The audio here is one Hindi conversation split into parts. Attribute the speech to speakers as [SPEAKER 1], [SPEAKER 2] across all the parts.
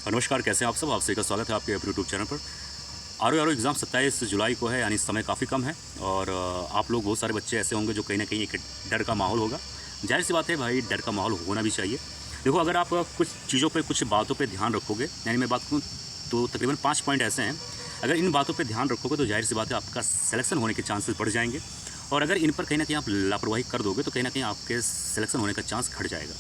[SPEAKER 1] नमस्कार, कैसे हैं आप सब। आप सभी का स्वागत है आपके यूट्यूब चैनल पर। आर एग्ज़ाम 27 जुलाई को है, यानी समय काफ़ी कम है। और आप लोग बहुत सारे बच्चे ऐसे होंगे जो कहीं ना कहीं एक डर का माहौल होगा। जाहिर सी बात है भाई, डर का माहौल होना भी चाहिए। देखो, अगर आप कुछ चीज़ों पे कुछ बातों पे ध्यान रखोगे, यानी मैं बात करूँ तो तकरीबन 5 पॉइंट ऐसे हैं। अगर इन बातों पे ध्यान रखोगे तो जाहिर सी बात है आपका सिलेक्शन होने के चांसेस बढ़ जाएंगे। और अगर इन पर कहीं ना कहीं आप लापरवाही कर दोगे तो कहीं ना कहीं आपके सिलेक्शन होने का चांस घट जाएगा।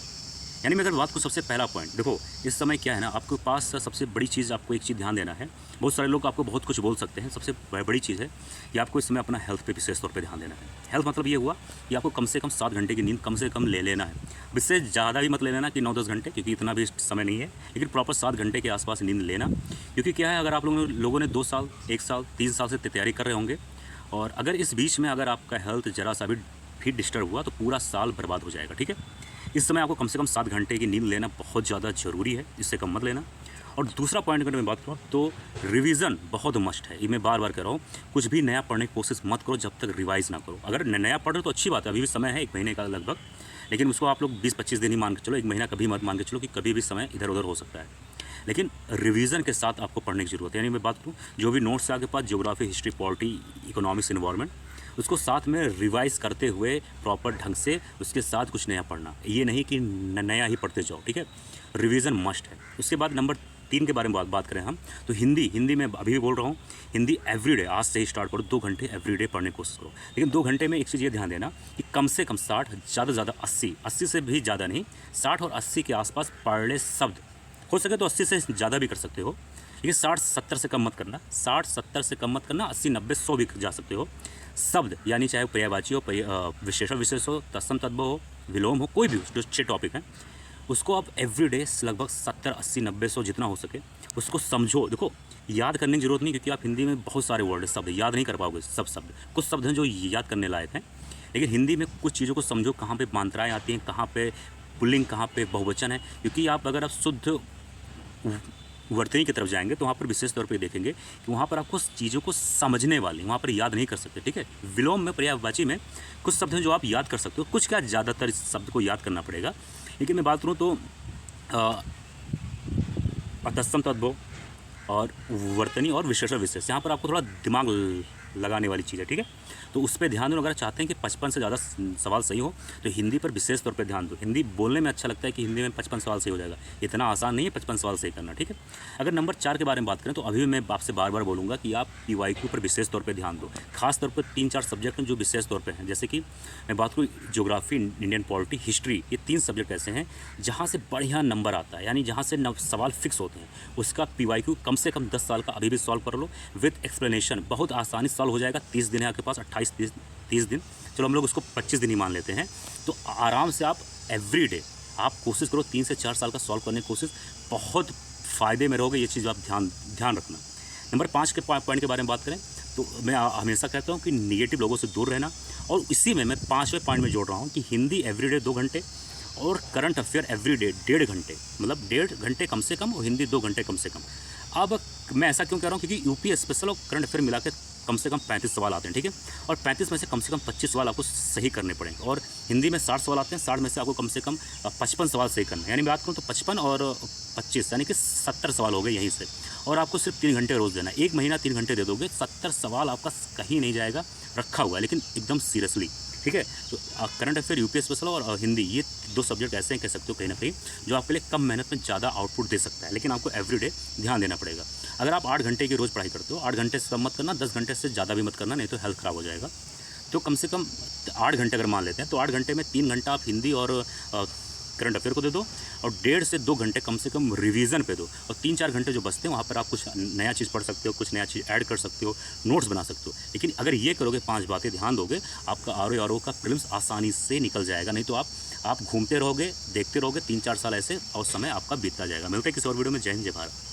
[SPEAKER 1] यानी मैं अगर बात को सबसे पहला पॉइंट देखो, इस समय क्या है ना, आपके पास सबसे बड़ी चीज़, आपको एक चीज़ ध्यान देना है। बहुत सारे लोग आपको बहुत कुछ बोल सकते हैं, सबसे बड़ी चीज़ है कि आपको इस समय अपना हेल्थ पे विशेष तौर पे ध्यान देना है। हेल्थ मतलब ये हुआ कि आपको कम से कम 7 घंटे की नींद कम से कम ले लेना है। इससे ज़्यादा भी मत ले लेना कि 9-10 घंटे, क्योंकि इतना भी समय नहीं है, लेकिन प्रॉपर 7 घंटे के आसपास नींद लेना। क्योंकि क्या है, अगर आप लोगों ने 2 साल, 1 साल, 3 साल से तैयारी कर रहे होंगे, और अगर इस बीच में अगर आपका हेल्थ ज़रा सा भी डिस्टर्ब हुआ तो पूरा साल बर्बाद हो जाएगा। ठीक है, इस समय आपको कम से कम 7 घंटे की नींद लेना बहुत ज़्यादा ज़रूरी है, इससे कम मत लेना। और दूसरा पॉइंट अगर मैं बात करूँ तो रिवीजन बहुत मस्ट है। ये मैं बार बार कह रहा हूँ, कुछ भी नया पढ़ने की कोशिश मत करो जब तक रिवाइज ना करो। अगर नया पढ़ रहे हो तो अच्छी बात है, अभी भी समय है 1 महीने का लगभग, लेकिन उसको आप लोग 20-25 दिन ही मान के चलो, 1 महीना कभी मत मान के चलो कि कभी भी समय इधर उधर हो सकता है। लेकिन रिवीजन के साथ आपको पढ़ने की ज़रूरत है। यानी मैं बात करूँ, जो भी नोट्स है आपके पास, geography, history, polity, economics, environment, उसको साथ में रिवाइज करते हुए प्रॉपर ढंग से उसके साथ कुछ नया पढ़ना। ये नहीं कि नया ही पढ़ते जाओ। ठीक है, रिवीजन मस्ट है। उसके बाद नंबर 3 के बारे में बात करें हम, तो हिंदी में अभी भी बोल रहा हूँ, हिंदी एवरीडे आज से ही स्टार्ट करो। 2 घंटे एवरीडे पढ़ने की कोशिश करो। लेकिन 2 घंटे में एक चीज़ ये ध्यान देना कि कम से कम 60, ज़्यादा से ज़्यादा 80 से भी ज़्यादा नहीं, 60 और 80 के आसपास पढ़ शब्द। हो सके तो 80 से ज़्यादा भी कर सकते हो, लेकिन 60-70 से कम मत करना। 60-70 से कम मत करना, 80-90-100 भी जा सकते हो। शब्द यानी चाहे पर्यायवाची हो, विशेषण विशेष हो, तत्सम तद्भव हो, विलोम हो, कोई भी जो 6 टॉपिक हैं, उसको आप एवरीडे लगभग 70-80-90-100 जितना हो सके उसको समझो। देखो, याद करने की जरूरत नहीं, क्योंकि आप हिंदी में बहुत सारे वर्ड शब्द याद नहीं कर पाओगे। सब शब्द, कुछ शब्द हैं जो याद करने लायक हैं, लेकिन हिंदी में कुछ चीज़ों को समझो, कहाँ पे मात्राएँ आती हैं, कहाँ पे पुल्लिंग, कहाँ पे बहुवचन है। क्योंकि अगर आप शुद्ध वर्तनी की तरफ जाएंगे तो वहाँ पर विशेष तौर पे देखेंगे कि वहाँ पर आपको चीज़ों को समझने वाली, वहाँ पर याद नहीं कर सकते। ठीक है, विलोम में, पर्यायवाची में कुछ शब्द हैं जो आप याद कर सकते हो, कुछ क्या ज़्यादातर इस शब्द को याद करना पड़ेगा। लेकिन मैं बात करूँ तो तत्सम तद्भव और वर्तनी और विशेषण विशेष, यहाँ पर आपको थोड़ा दिमाग लगाने वाली चीज़ है। ठीक है, तो उस पर ध्यान दो। अगर चाहते हैं कि 55 से ज़्यादा सवाल सही हो तो हिंदी पर विशेष तौर पे ध्यान दो। हिंदी बोलने में अच्छा लगता है कि हिंदी में 55 सवाल सही हो जाएगा, इतना आसान नहीं है 55 सवाल सही करना। ठीक है, अगर नंबर 4 के बारे में बात करें तो अभी मैं आपसे बार बार बोलूँगा कि आप PYQ पर विशेष तौर पर ध्यान दो। खास तौर पर 3-4 सब्जेक्ट हैं जो विशेष तौर पर हैं, जैसे कि मैं बात करूँ ज्योग्राफी, इंडियन पॉलिटी, हिस्ट्री। ये 3 सब्जेक्ट ऐसे हैं जहाँ से बढ़िया नंबर आता है, यानी जहाँ से सवाल फिक्स होते हैं। उसका PYQ कम से कम 10 साल का अभी भी सॉल्व कर लो विथ एक्सप्लेनेशन, बहुत आसानी से सॉल्व हो जाएगा। 30 दिन है आपके पास, 28-30 दिन, चलो हम लोग उसको 25 दिन ही मान लेते हैं। तो आराम से आप एवरीडे आप कोशिश करो 3 से 4 साल का सॉल्व करने की कोशिश, बहुत फ़ायदे में रहोगे। ये चीज़ आप ध्यान रखना। नंबर 5 के पॉइंट के बारे में बात करें तो मैं हमेशा कहता हूँ कि निगेटिव लोगों से दूर रहना। और इसी में मैं 5वें पॉइंट में जोड़ रहा हूँ कि हिंदी एवरीडे 2 घंटे और करंट अफेयर एवरीडे 1.5 घंटे, मतलब 1.5 घंटे कम से कम, और हिंदी 2 घंटे कम से कम। अब मैं ऐसा क्यों कह रहा हूँ, क्योंकि यूपी स्पेशल और करंट अफेयर मिला के कम से कम 35 सवाल आते हैं। ठीक है, और 35 में से कम 25 सवाल आपको सही करने पड़ेंगे। और हिंदी में 60 सवाल आते हैं, 60 में से आपको कम से कम 55 सवाल सही करना है। यानी बात करूँ तो 55 और 25 यानी कि 70 सवाल हो गए यहीं से। और आपको सिर्फ 3 घंटे रोज़ देना है। 1 महीना 3 घंटे दे दोगे, 70 सवाल आपका कहीं नहीं जाएगा, रखा हुआ है, लेकिन एकदम सीरियसली। ठीक है, तो करंट अफेयर, यूपी स्पेशल और हिंदी, ये 2 सब्जेक्ट ऐसे हैं, कह सकते हो कहीं ना कहीं, जो आपके लिए कम मेहनत में ज़्यादा आउटपुट दे सकता है। लेकिन आपको एवरीडे ध्यान देना पड़ेगा। अगर आप 8 घंटे की रोज़ पढ़ाई करते हो, 8 घंटे से कम मत करना, 10 घंटे से ज़्यादा भी मत करना, नहीं तो हेल्थ ख़राब हो जाएगा। तो कम से कम 8 घंटे अगर मान लेते हैं तो 8 घंटे में 3 घंटा आप हिंदी और करंट अफेयर को दे दो, और 1.5 से 2 घंटे कम से कम रिवीजन पे दो। और 3-4 घंटे जो बचते हैं वहाँ पर आप कुछ नया चीज़ पढ़ सकते हो, कुछ नया चीज़ ऐड कर सकते हो, नोट्स बना सकते हो। लेकिन अगर ये करोगे, 5 बातें ध्यान दोगे, आपका RO का प्रीलिम्स आसानी से निकल जाएगा। नहीं तो आप घूमते रहोगे, देखते रहोगे, 3-4 साल ऐसे और समय आपका बीतता जाएगा। मिलते हैं किसी और वीडियो में। जय हिंद, जय भारत।